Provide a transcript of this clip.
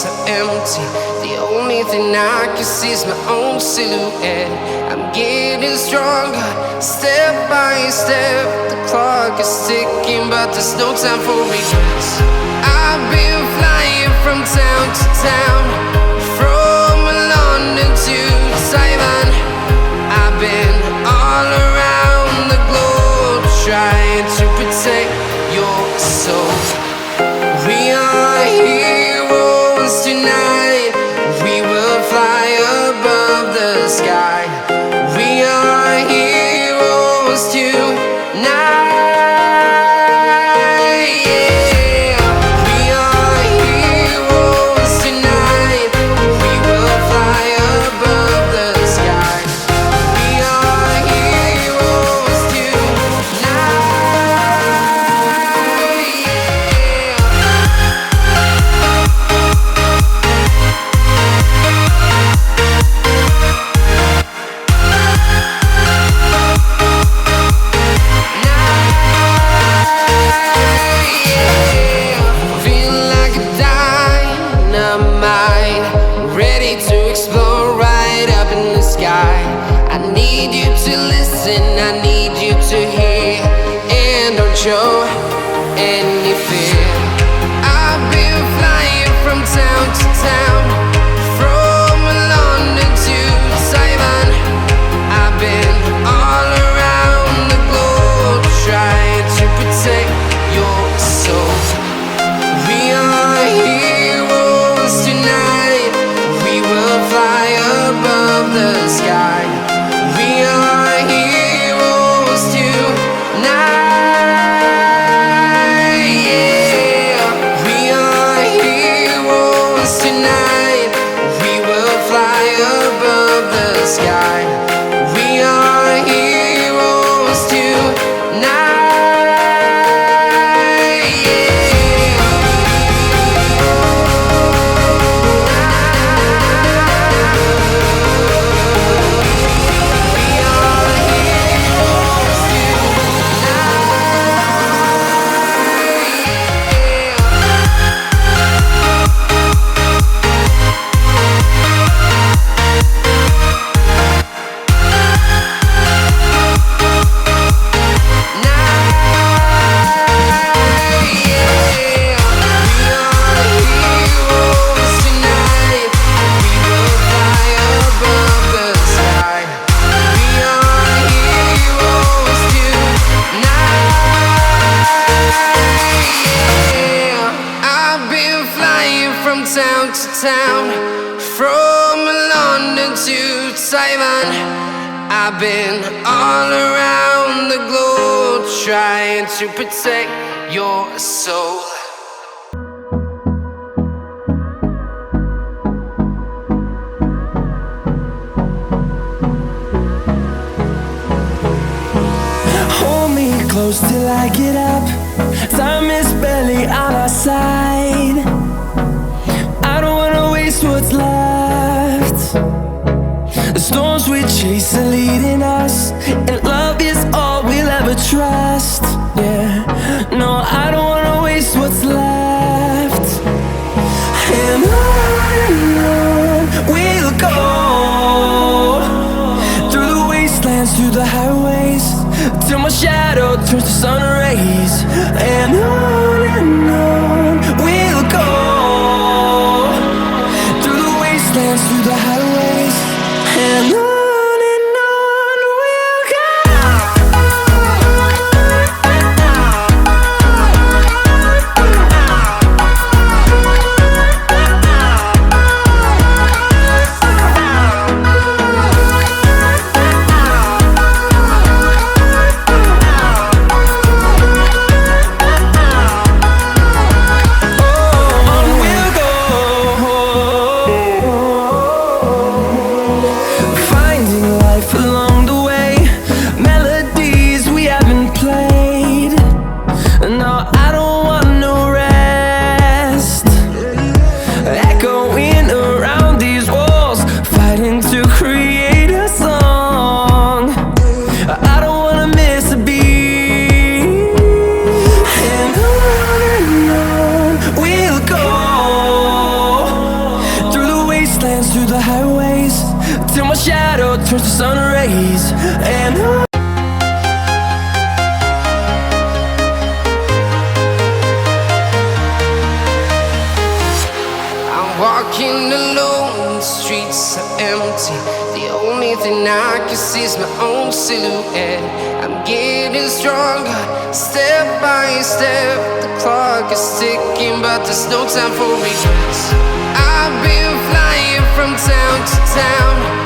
so empty. The only thing I can see is my own silhouette. I'm getting stronger, step by step. The clock is ticking, but there's no time for regrets. I've been flying from town to town, from London to Taiwan. I've been all around the globe, trying to protect your soul. We are heroes tonight. We will fly above the sky. We are heroes tonight. Show any fear. I've been flying from town to town, from London to Taiwan. I've been all around the globe, trying to protect your soul. We are heroes tonight. We will fly above the sky. We are heroes tonight. Town to town, from London to Taiwan. I've been all around the globe, trying to protect your soul. Hold me close till I get up. Time is barely on our side. What's left? The storms we chase are leading us, and love is all we'll ever trust. Yeah, no, I don't wanna waste what's left. And on we'll go, through the wastelands, through the highways, till my shadow turns to sun rays. And on we'll go, through the highways, and on. Find shadow turns to sun rays. And I'm walking alone, the streets are empty. The only thing I can see is my own silhouette. I'm getting stronger, step by step. The clock is ticking, but there's no time for regrets. I've been flying from town to town,